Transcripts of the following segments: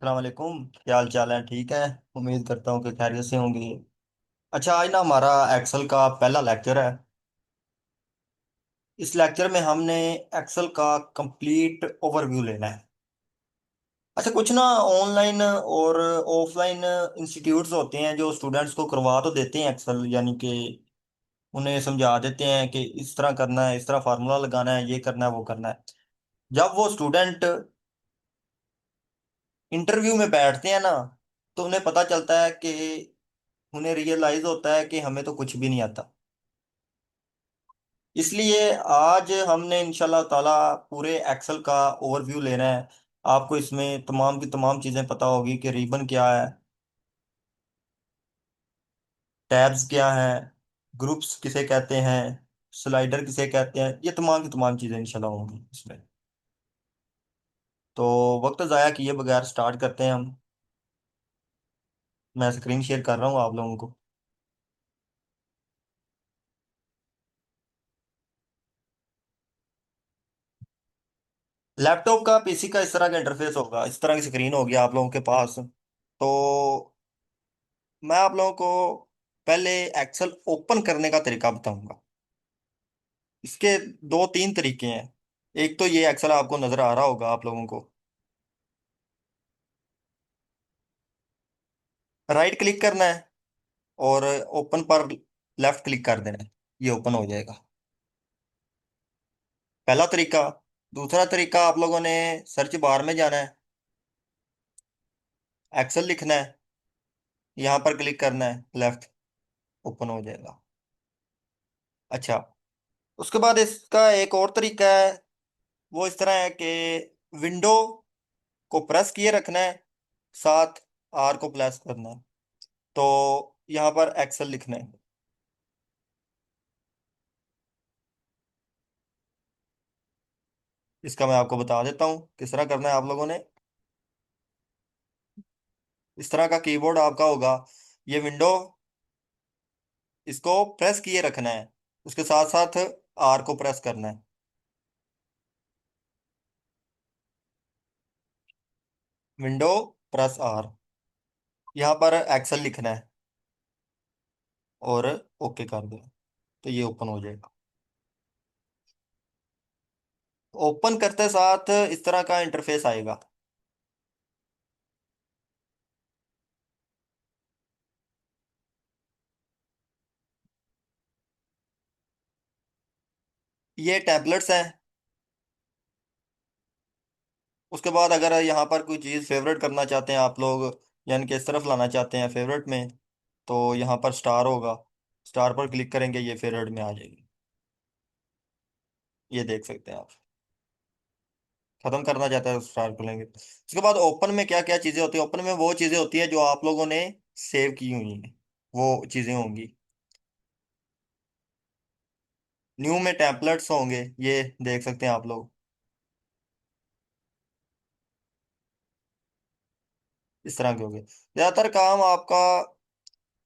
अस्सलाम वालेकुम। क्या हाल चाल है? ठीक है। उम्मीद करता हूँ कि खैरियत से होंगे। अच्छा, आज ना हमारा एक्सेल का पहला लेक्चर है। इस लेक्चर में हमने एक्सेल का कंप्लीट ओवरव्यू लेना है। अच्छा, कुछ ना ऑनलाइन और ऑफलाइन इंस्टीट्यूट्स होते हैं जो स्टूडेंट्स को करवा तो देते हैं एक्सेल, यानी कि उन्हें समझा देते हैं कि इस तरह करना है, इस तरह फार्मूला लगाना है, ये करना है, वो करना है। जब वो स्टूडेंट इंटरव्यू में बैठते हैं ना, तो उन्हें पता चलता है कि उन्हें रियलाइज होता है कि हमें तो कुछ भी नहीं आता। इसलिए आज हमने इंशाल्लाह ताला पूरे एक्सेल का ओवरव्यू लेना है। आपको इसमें तमाम की तमाम चीज़ें पता होगी कि रिबन क्या है, टैब्स क्या है, ग्रुप्स किसे कहते हैं, स्लाइडर किसे कहते हैं, ये तमाम की तमाम चीज़ें इंशाल्लाह होंगी इसमें। तो वक्त ज़ाया किए बगैर स्टार्ट करते हैं हम। मैं स्क्रीन शेयर कर रहा हूँ आप लोगों को। लैपटॉप का, पीसी का इस तरह का इंटरफेस होगा, इस तरह की स्क्रीन होगी आप लोगों के पास। तो मैं आप लोगों को पहले एक्सेल ओपन करने का तरीका बताऊंगा। इसके दो तीन तरीके हैं। एक तो ये एक्सेल आपको नजर आ रहा होगा आप लोगों को। राइट क्लिक करना है और ओपन पर लेफ्ट क्लिक कर देना है, ये ओपन हो जाएगा। पहला तरीका। दूसरा तरीका, आप लोगों ने सर्च बार में जाना है, एक्सेल लिखना है, यहाँ पर क्लिक करना है, लेफ्ट, ओपन हो जाएगा। अच्छा, उसके बाद इसका एक और तरीका है। वो इस तरह है कि विंडो को प्रेस किए रखना है, साथ आर को प्रेस करना है, तो यहाँ पर एक्सेल लिखना है। इसका मैं आपको बता देता हूँ किस तरह करना है आप लोगों ने। इस तरह का कीबोर्ड आपका होगा, ये विंडो, इसको प्रेस किए रखना है, उसके साथ साथ आर को प्रेस करना है। विंडो प्रेस आर, यहाँ पर एक्सेल लिखना है और ओके कर देना, तो ये ओपन हो जाएगा। ओपन करते साथ इस तरह का इंटरफेस आएगा। ये टैबलेट्स हैं। उसके बाद अगर यहाँ पर कोई चीज़ फेवरेट करना चाहते हैं आप लोग, यानी कि इस तरफ लाना चाहते हैं फेवरेट में, तो यहाँ पर स्टार होगा, स्टार पर क्लिक करेंगे, ये फेवरेट में आ जाएगी। ये देख सकते हैं आप। खत्म करना चाहता है स्टार खोलेंगे। उसके बाद ओपन में क्या क्या चीज़ें होती है? ओपन में वो चीज़ें होती है जो आप लोगों ने सेव की हुई हैं, वो चीज़ें होंगी। न्यू में टेम्पलेट्स होंगे, ये देख सकते हैं आप लोग। इस तरह के होंगे। ज़्यादातर काम आपका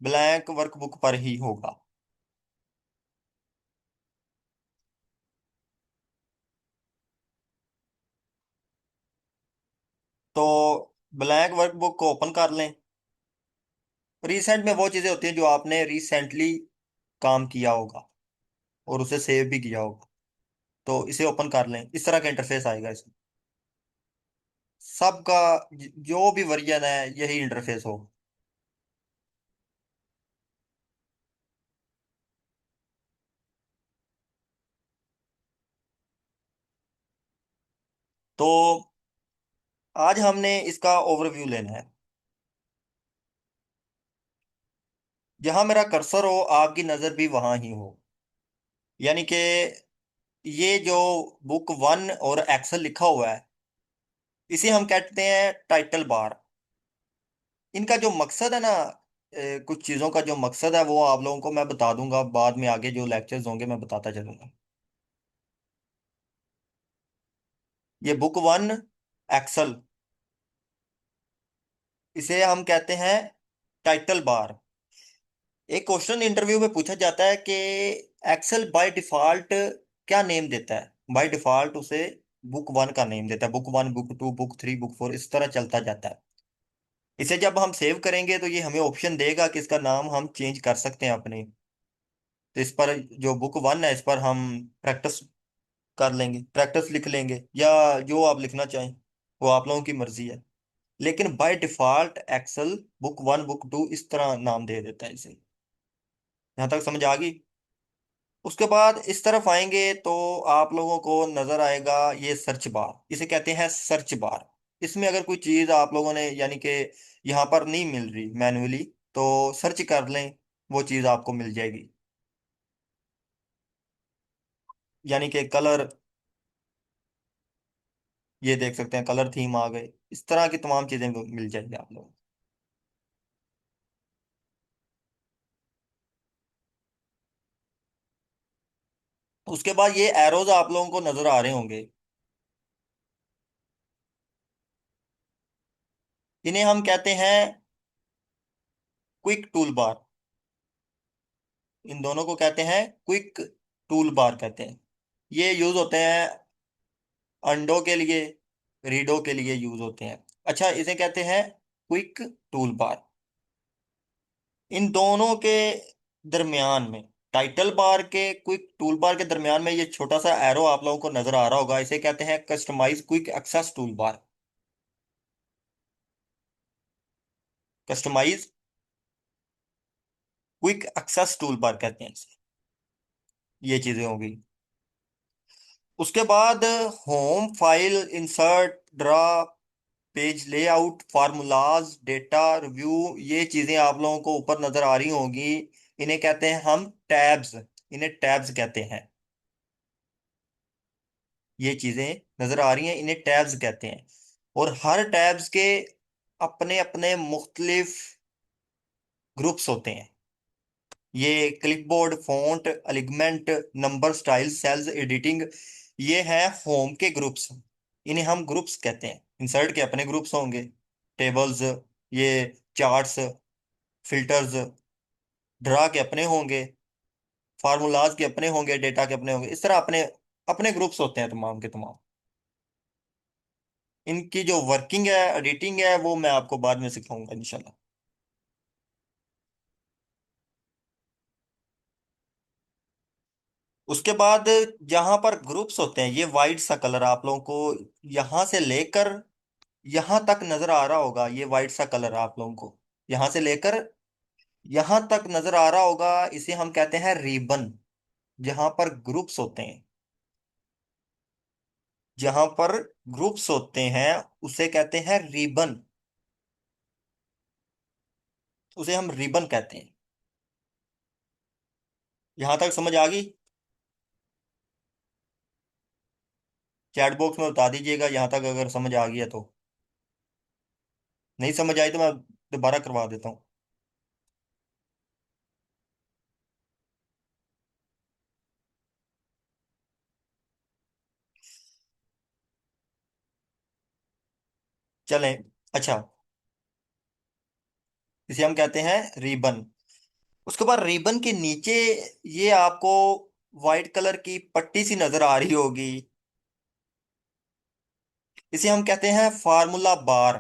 ब्लैंक वर्कबुक पर ही होगा। तो ब्लैंक वर्कबुक को ओपन कर लें। रिसेंट में वो चीज़ें होती हैं जो आपने रिसेंटली काम किया होगा और उसे सेव भी किया होगा, तो इसे ओपन कर लें। इस तरह का इंटरफेस आएगा इसमें। सबका जो भी वर्जन है यही इंटरफेस हो। तो आज हमने इसका ओवरव्यू लेना है। जहां मेरा कर्सर हो आपकी नज़र भी वहां ही हो, यानी कि ये जो बुक वन और एक्सेल लिखा हुआ है, इसे हम कहते हैं टाइटल बार। इनका जो मकसद है ना, कुछ चीज़ों का जो मकसद है वो आप लोगों को मैं बता दूंगा बाद में, आगे जो लेक्चर्स होंगे मैं बताता चलूंगा। ये बुक वन एक्सेल, इसे हम कहते हैं टाइटल बार। एक क्वेश्चन इंटरव्यू में पूछा जाता है कि एक्सेल बाय डिफॉल्ट क्या नेम देता है? बाय डिफॉल्ट उसे बुक वन का नेम देता है, book one, book two, book three, book four, इस तरह चलता जाता है। इसे जब हम सेव करेंगे तो ये हमें ऑप्शन देगा कि इसका नाम हम चेंज कर सकते हैं अपने। तो इस पर जो बुक वन है इस पर हम प्रैक्टिस कर लेंगे, प्रैक्टिस लिख लेंगे, या जो आप लिखना चाहें वो आप लोगों की मर्जी है। लेकिन by default Excel book one book two इस तरह नाम दे देता है इसे। यहाँ तक समझ आ गई? उसके बाद इस तरफ आएंगे तो आप लोगों को नजर आएगा ये सर्च बार, इसे कहते हैं सर्च बार। इसमें अगर कोई चीज आप लोगों ने यानी कि यहाँ पर नहीं मिल रही मैन्युअली, तो सर्च कर लें, वो चीज आपको मिल जाएगी। यानी कि कलर, ये देख सकते हैं कलर थीम आ गए, इस तरह की तमाम चीजें मिल जाएंगी आप लोगों को। उसके बाद ये एरोज आप लोगों को नजर आ रहे होंगे, इन्हें हम कहते हैं क्विक टूल बार। इन दोनों को कहते हैं क्विक टूल बार कहते हैं। ये यूज होते हैं अंडों के लिए, रीडो के लिए यूज होते हैं। अच्छा, इसे कहते हैं क्विक टूल बार। इन दोनों के दरमियान में, टाइटल बार के क्विक टूल बार के दरमियान में ये छोटा सा एरो आप लोगों को नजर आ रहा होगा, इसे कहते हैं customize quick access toolbar. Customize quick access toolbar कहते हैं इसे। ये चीजें होगी। उसके बाद home, file, insert, draw, page layout, formulas, data review, ये चीजें आप लोगों को ऊपर नजर आ रही होंगी। इन्हें कहते हैं हम टैब्स, इन्हें टैब्स कहते हैं। ये चीजें नजर आ रही हैं, इन्हें टैब्स कहते हैं। और हर टैब्स के अपने अपने मुख्तलिफ ग्रुप्स होते हैं। ये clipboard, font, alignment, number, style, cells, editing, ये है होम के ग्रुप्स। इन्हें हम ग्रुप्स कहते हैं। इंसर्ट के अपने ग्रुप्स होंगे, टेबल्स, ये चार्ट्स, फिल्टर्स, ड्रा के अपने होंगे, फार्मूलाज के अपने होंगे, डेटा के अपने होंगे, इस तरह अपने अपने ग्रुप्स होते हैं तमाम के तमाम। इनकी जो वर्किंग है, एडिटिंग है, वो मैं आपको बाद में सिखाऊंगा इंशाल्लाह। उसके बाद जहां पर ग्रुप्स होते हैं, ये वाइट सा कलर आप लोगों को यहां से लेकर यहां तक नजर आ रहा होगा। ये वाइट सा कलर आप लोगों को यहां से लेकर यहां तक नजर आ रहा होगा, इसे हम कहते हैं रिबन। जहां पर ग्रुप्स होते हैं, जहां पर ग्रुप्स होते हैं उसे कहते हैं रिबन। उसे हम रिबन कहते हैं। यहां तक समझ आ गई? चैट बॉक्स में बता दीजिएगा यहां तक अगर समझ आ गई है तो। नहीं समझ आई तो मैं दोबारा करवा देता हूँ। चलें। अच्छा, इसे हम कहते हैं रिबन। उसके बाद रिबन के नीचे ये आपको व्हाइट कलर की पट्टी सी नजर आ रही होगी, इसे हम कहते हैं फार्मूला बार।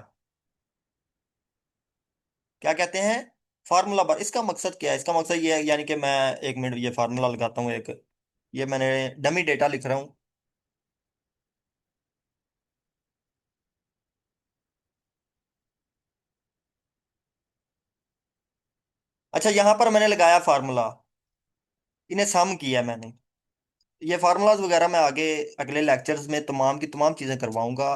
क्या कहते हैं? फार्मूला बार। इसका मकसद क्या है? इसका मकसद ये है, यानी कि मैं एक मिनट ये फार्मूला लगाता हूँ एक। ये मैंने डमी डेटा लिख रहा हूँ। अच्छा, यहां पर मैंने लगाया फार्मूला, इन्हें सम किया मैंने। ये फार्मूलाज वगैरह मैं आगे अगले लेक्चर्स में तमाम की तमाम चीजें करवाऊंगा।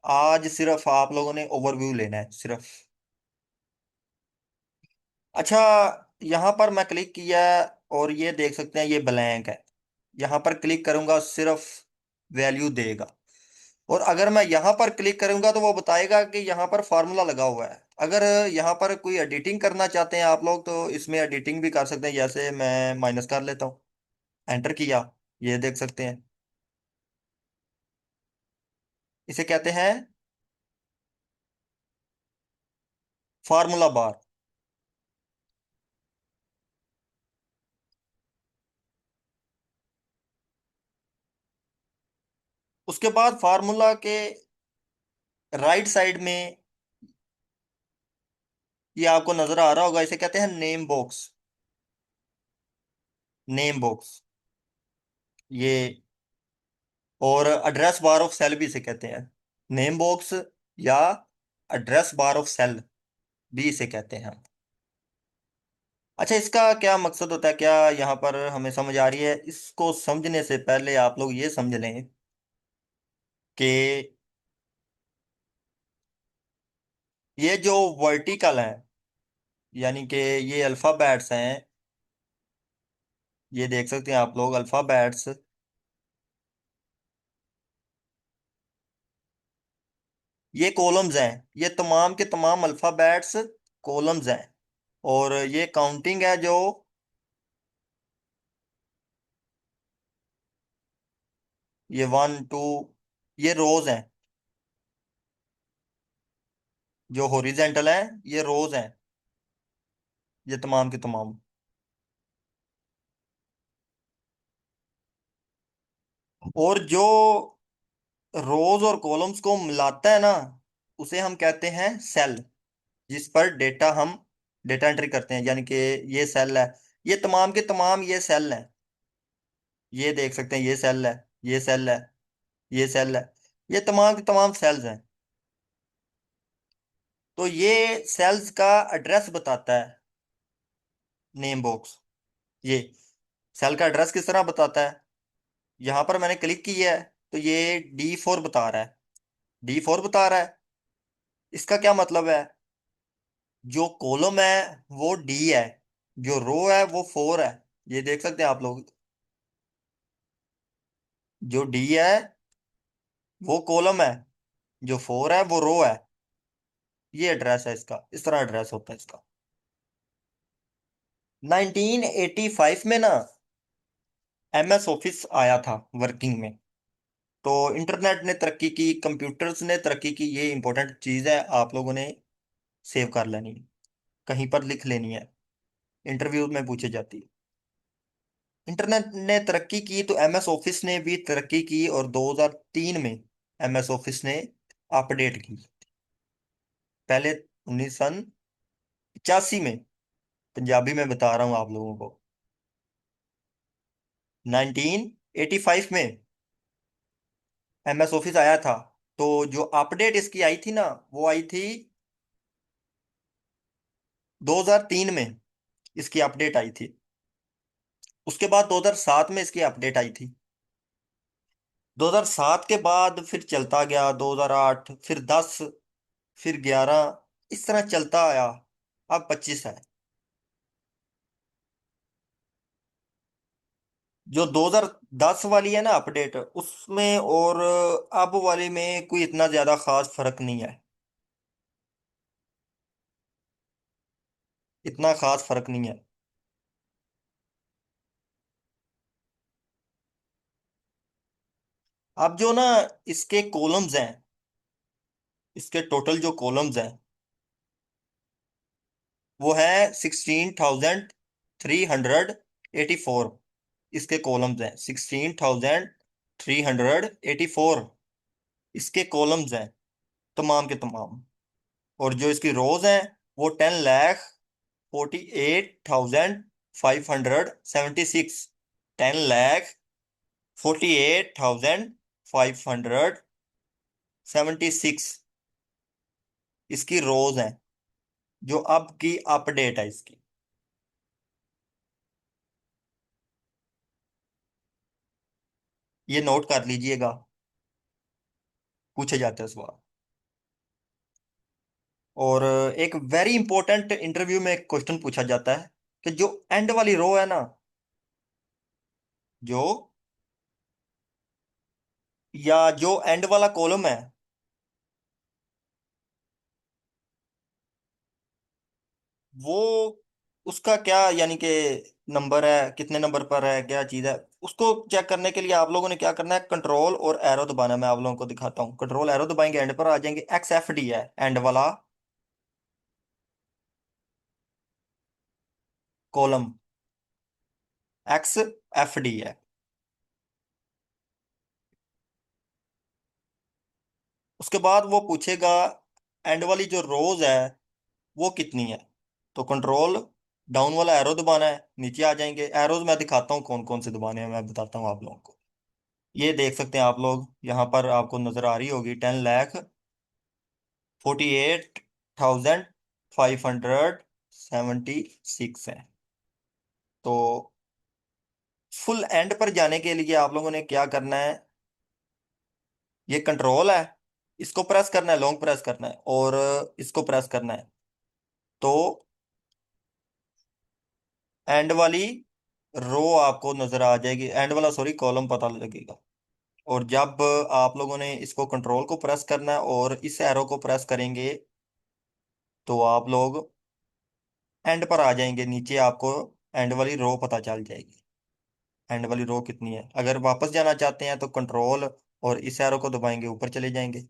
आज सिर्फ आप लोगों ने ओवरव्यू लेना है सिर्फ। अच्छा, यहाँ पर मैं क्लिक किया और ये देख सकते हैं ये ब्लैंक है। यहाँ पर क्लिक करूंगा सिर्फ वैल्यू देगा। और अगर मैं यहाँ पर क्लिक करूंगा तो वो बताएगा कि यहाँ पर फार्मूला लगा हुआ है। अगर यहाँ पर कोई एडिटिंग करना चाहते हैं आप लोग तो इसमें एडिटिंग भी कर सकते हैं। जैसे मैं माइनस कर लेता हूँ, एंटर किया, ये देख सकते हैं। इसे कहते हैं फार्मूला बार। उसके बाद फार्मूला के राइट साइड में ये आपको नजर आ रहा होगा, इसे कहते हैं नेम बॉक्स। नेम बॉक्स ये, और एड्रेस बार ऑफ सेल भी इसे कहते हैं। नेम बॉक्स या एड्रेस बार ऑफ सेल भी इसे कहते हैं। अच्छा, इसका क्या मकसद होता है, क्या यहाँ पर हमें समझ आ रही है? इसको समझने से पहले आप लोग ये समझ लें कि ये जो वर्टिकल है, यानी कि ये अल्फाबेट्स हैं, ये देख सकते हैं आप लोग अल्फाबेट्स, ये कॉलम्स हैं। ये तमाम के तमाम अल्फाबेट्स कॉलम्स हैं। और ये काउंटिंग है जो, ये 1 2, ये रोज हैं। जो हॉरिजेंटल है ये रोज हैं, ये तमाम के तमाम। और जो रोज और कॉलम्स को मिलाता है ना, उसे हम कहते हैं सेल। जिस पर डेटा हम डेटा एंट्री करते हैं, यानी कि ये सेल है। ये तमाम के तमाम ये सेल है। ये देख सकते हैं, ये सेल है, ये सेल है, ये सेल है। ये तमाम के तमाम सेल्स हैं। तो ये सेल्स का एड्रेस बताता है नेम बॉक्स। ये सेल का एड्रेस किस तरह बताता है? यहां पर मैंने क्लिक किया है तो ये D4 बता रहा है। D4 बता रहा है। इसका क्या मतलब है? जो कॉलम है वो D है, जो रो है वो 4 है। ये देख सकते हैं आप लोग, जो D है वो कॉलम है, जो 4 है वो रो है। ये एड्रेस है इसका, इस तरह एड्रेस होता है इसका। 1985 में ना MS ऑफिस आया था वर्किंग में। तो इंटरनेट ने तरक्की की, कंप्यूटर्स ने तरक्की की, ये इंपॉर्टेंट चीज़ है, आप लोगों ने सेव कर लेनी है, कहीं पर लिख लेनी है, इंटरव्यू में पूछी जाती है। इंटरनेट ने तरक्की की तो MS ऑफिस ने भी तरक्की की, और 2003 में MS ऑफिस ने अपडेट की। पहले 1985 में, पंजाबी में बता रहा हूँ आप लोगों को, 1985 में MS ऑफिस आया था। तो जो अपडेट इसकी आई थी ना, वो आई थी 2003 में, इसकी अपडेट आई थी। उसके बाद 2007 में इसकी अपडेट आई थी। 2007 के बाद फिर चलता गया, 2008, फिर 10, फिर 11, इस तरह चलता आया। अब 25 है। जो 2010 वाली है ना अपडेट, उसमें और अब वाली में कोई इतना ज्यादा खास फर्क नहीं है। इतना खास फर्क नहीं है। अब जो ना इसके कॉलम्स हैं, इसके टोटल जो कॉलम्स हैं वो है 16,384। इसके कॉलम्स हैं 16,384। इसके कॉलम्स हैं तमाम के तमाम। और जो इसकी रोज हैं वो 10,48,576। 10,48,576 इसकी रोज हैं, जो अब की अपडेट है इसकी। ये नोट कर लीजिएगा, पूछे जाते हैं सवाल। और एक वेरी इंपॉर्टेंट इंटरव्यू में एक क्वेश्चन पूछा जाता है कि जो एंड वाली रो है ना, जो, या जो एंड वाला कॉलम है, वो उसका क्या, यानी कि नंबर है, कितने नंबर पर है, क्या चीज़ है, उसको चेक करने के लिए आप लोगों ने क्या करना है, कंट्रोल और एरो दबाना है। मैं आप लोगों को दिखाता हूँ। कंट्रोल एरो दबाएंगे, एंड पर आ जाएंगे। XFD है एंड वाला कॉलम, XFD है। उसके बाद वो पूछेगा एंड वाली जो रोज है वो कितनी है। तो कंट्रोल डाउन वाला एरो दबाना है, नीचे आ जाएंगे। एरोज मैं दिखाता हूँ कौन कौन से दबाने हैं, मैं बताता हूँ आप लोगों को। ये देख सकते हैं आप लोग, यहाँ पर आपको नजर आ रही होगी 10,48,576 है। तो फुल एंड पर जाने के लिए आप लोगों ने क्या करना है, ये कंट्रोल है, इसको प्रेस करना है, लॉन्ग प्रेस करना है, और इसको प्रेस करना है। तो एंड वाली रो आपको नजर आ जाएगी, एंड वाला सॉरी कॉलम पता लगेगा। और जब आप लोगों ने इसको कंट्रोल को प्रेस करना है और इस एरो को प्रेस करेंगे, तो आप लोग एंड पर आ जाएंगे, नीचे आपको एंड वाली रो पता चल जाएगी। एंड वाली रो कितनी है, अगर वापस जाना चाहते हैं तो कंट्रोल और इस एरो को दबाएंगे, ऊपर चले जाएंगे।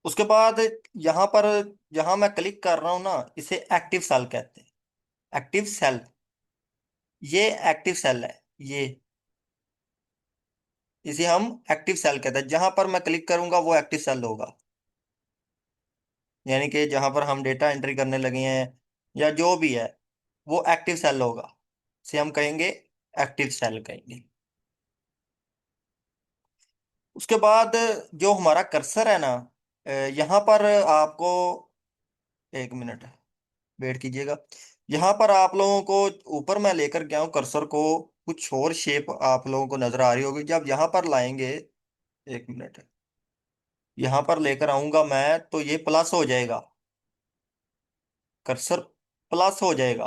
उसके बाद यहाँ पर, जहां मैं क्लिक कर रहा हूं ना, इसे एक्टिव सेल कहते हैं। एक्टिव सेल, ये एक्टिव सेल है ये, इसे हम एक्टिव सेल कहते हैं। जहां पर मैं क्लिक करूंगा वो एक्टिव सेल होगा, यानी कि जहां पर हम डेटा एंट्री करने लगे हैं या जो भी है, वो एक्टिव सेल होगा, इसे हम कहेंगे एक्टिव सेल कहेंगे। उसके बाद जो हमारा कर्सर है ना, यहाँ पर आपको, एक मिनट वेट कीजिएगा। यहाँ पर आप लोगों को, ऊपर मैं लेकर गया हूँ कर्सर को, कुछ और शेप आप लोगों को नजर आ रही होगी। जब यहाँ पर लाएंगे, एक मिनट, यहाँ पर लेकर आऊंगा मैं तो ये प्लस हो जाएगा, कर्सर प्लस हो जाएगा,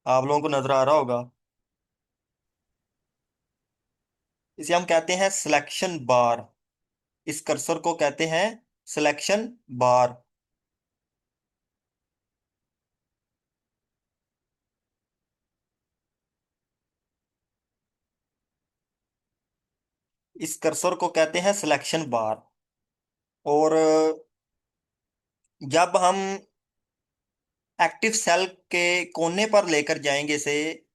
आप लोगों को नजर आ रहा होगा। इसे हम कहते हैं सिलेक्शन बार, इस कर्सर को कहते हैं सिलेक्शन बार। इस कर्सर को कहते हैं सिलेक्शन बार। और जब हम एक्टिव सेल के कोने पर लेकर जाएंगे इसे,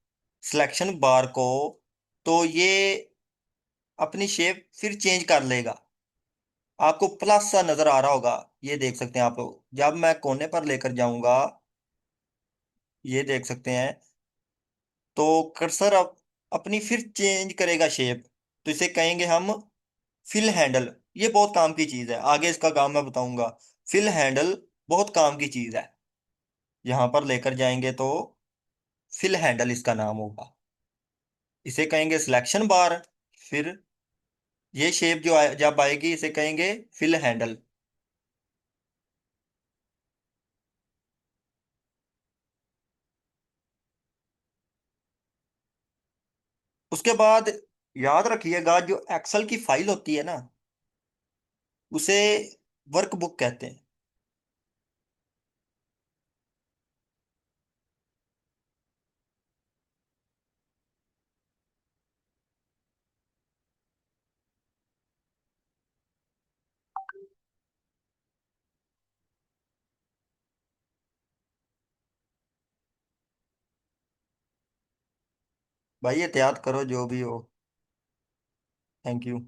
सिलेक्शन बार को, तो ये अपनी शेप फिर चेंज कर लेगा। आपको प्लस सा नजर आ रहा होगा, ये देख सकते हैं आप लोग। जब मैं कोने पर लेकर जाऊंगा, ये देख सकते हैं, तो कर्सर अब अपनी फिर चेंज करेगा शेप। तो इसे कहेंगे हम फिल हैंडल। ये बहुत काम की चीज है, आगे इसका काम मैं बताऊंगा। फिल हैंडल बहुत काम की चीज है, यहाँ पर लेकर जाएंगे तो फिल हैंडल इसका नाम होगा। इसे कहेंगे सिलेक्शन बार, फिर ये शेप जो जब आएगी इसे कहेंगे फिल हैंडल। उसके बाद याद रखिएगा, जो एक्सेल की फाइल होती है ना, उसे वर्कबुक कहते हैं। भाई एहतियात करो जो भी हो। Thank you.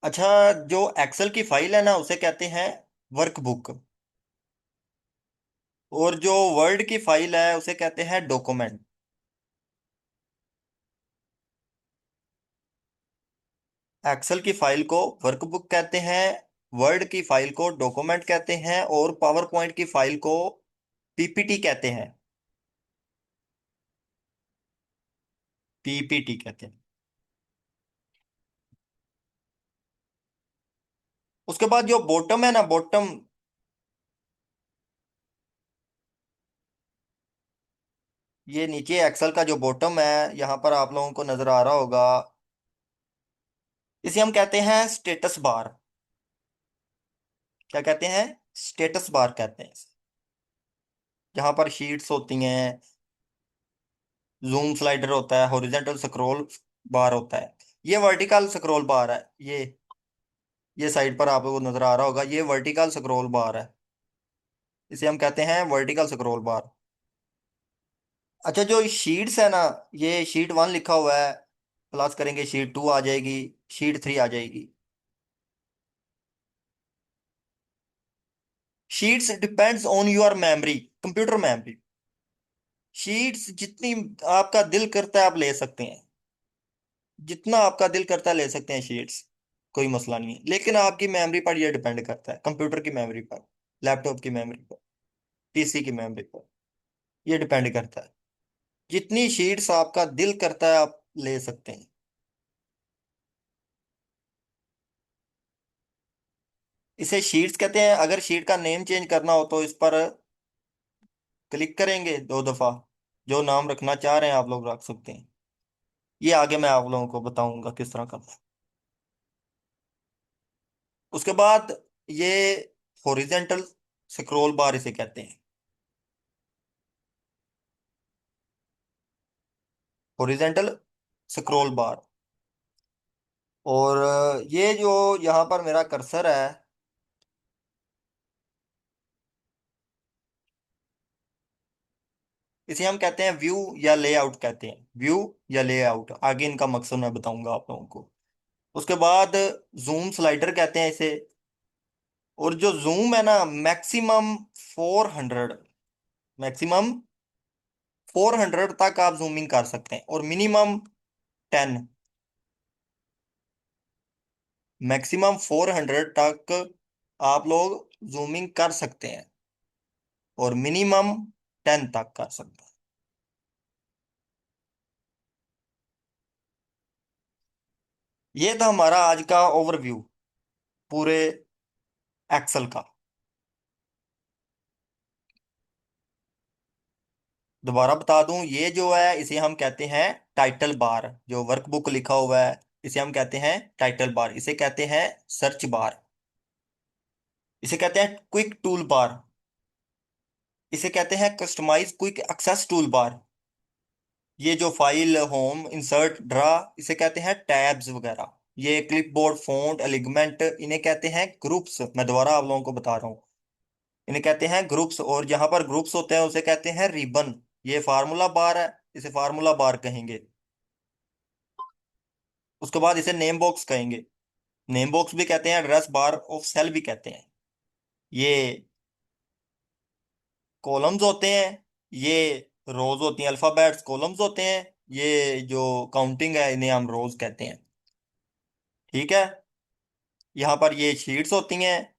अच्छा, जो एक्सेल की फाइल है ना उसे कहते हैं वर्कबुक, और जो वर्ड की फाइल है उसे कहते हैं डॉक्यूमेंट। एक्सेल की फाइल को वर्कबुक कहते हैं, वर्ड की फाइल को डॉक्यूमेंट कहते हैं, और पावर पॉइंट की फाइल को पीपीटी कहते हैं। पीपीटी कहते हैं। उसके बाद जो बॉटम है ना, बॉटम, ये नीचे एक्सेल का जो बॉटम है, यहाँ पर आप लोगों को नजर आ रहा होगा, इसे हम कहते हैं स्टेटस बार। क्या कहते हैं? स्टेटस बार कहते हैं इसे। जहाँ पर शीट्स होती हैं, जूम स्लाइडर होता है, हॉरिजेंटल स्क्रॉल बार होता है, ये वर्टिकल स्क्रॉल बार है। ये साइड पर आपको नजर आ रहा होगा, ये वर्टिकल स्क्रॉल बार है, इसे हम कहते हैं वर्टिकल स्क्रॉल बार। अच्छा, जो शीट्स है ना, ये शीट 1 लिखा हुआ है, प्लस करेंगे शीट 2 आ जाएगी, शीट 3 आ जाएगी। Sheets depends on your memory, computer memory. Sheets जितनी आपका दिल करता है आप ले सकते हैं, जितना आपका दिल करता है ले सकते हैं शीट्स, कोई मसला नहीं है। लेकिन आपकी मेमोरी पर यह डिपेंड करता है, कंप्यूटर की मेमोरी पर, लैपटॉप की मेमोरी पर, पीसी की मेमोरी पर, यह डिपेंड करता है। जितनी शीट्स आपका दिल करता है आप ले सकते हैं। इसे शीट्स कहते हैं। अगर शीट का नेम चेंज करना हो तो इस पर क्लिक करेंगे 2 दफा, जो नाम रखना चाह रहे हैं आप लोग रख सकते हैं। ये आगे मैं आप लोगों को बताऊंगा किस तरह करना है। उसके बाद ये हॉरिजेंटल स्क्रॉल बार इसे कहते हैं, हॉरिजेंटल स्क्रॉल बार। और ये जो यहाँ पर मेरा कर्सर है, इसे हम कहते हैं व्यू या लेआउट कहते हैं, व्यू या लेआउट। आगे इनका मकसद मैं बताऊंगा आप लोगों को। उसके बाद जूम स्लाइडर कहते हैं इसे। और जो जूम है ना, मैक्सिमम 400, मैक्सिमम 400 तक आप जूमिंग कर सकते हैं, और मिनिमम 10, मैक्सिमम 400 तक आप लोग जूमिंग कर सकते हैं, और मिनिमम 10 तक कर सकते हैं। ये था हमारा आज का ओवरव्यू पूरे एक्सेल का। दोबारा बता दूं, ये जो है इसे हम कहते हैं टाइटल बार। जो वर्कबुक लिखा हुआ है इसे हम कहते हैं टाइटल बार, इसे कहते हैं सर्च बार, इसे कहते हैं क्विक टूल बार, इसे कहते हैं customize quick access toolbar. ये जो फाइल होम इंसर्ट ड्रा, इसे कहते हैं टैब्स वगैरह। ये क्लिपबोर्ड फॉन्ट एलिगमेंट, इन्हें कहते हैं ग्रुप्स। मैं दोबारा आप लोगों को बता रहा हूँ, इन्हें कहते हैं ग्रुप्स। और जहां पर ग्रुप्स होते हैं उसे कहते हैं रिबन। ये फार्मूला बार है, इसे फार्मूला बार कहेंगे। उसके बाद इसे नेम बॉक्स कहेंगे, नेम बॉक्स भी कहते हैं, एड्रेस बार ऑफ सेल भी कहते हैं। ये कॉलम्स होते हैं, ये रोज होती हैं, अल्फाबेट्स कॉलम्स होते हैं। ये जो काउंटिंग है इन्हें हम रोज कहते हैं। ठीक है। यहाँ पर ये शीट्स होती हैं।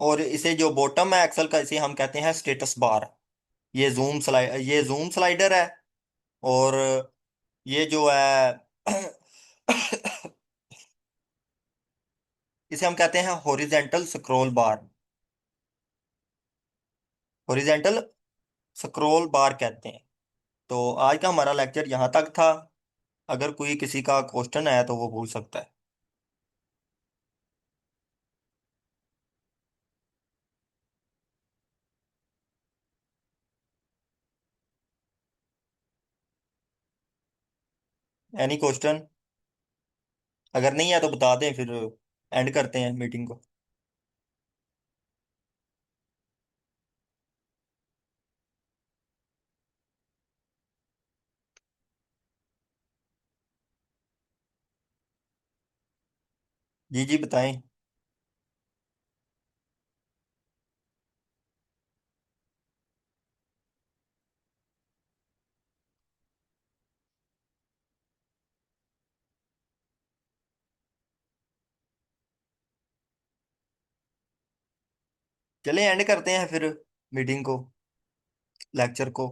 और इसे जो बॉटम है एक्सेल का, इसे हम कहते हैं स्टेटस बार। ये जूम स्लाइडर है। और ये जो है इसे हम कहते हैं हॉरिजेंटल स्क्रॉल बार, हॉरिजेंटल स्क्रॉल बार कहते हैं। तो आज का हमारा लेक्चर यहाँ तक था। अगर कोई किसी का क्वेश्चन है तो वो पूछ सकता है। Any question? अगर नहीं है तो बता दें, फिर एंड करते हैं मीटिंग को। जी जी बताएं। चलें एंड करते हैं फिर मीटिंग को, लेक्चर को।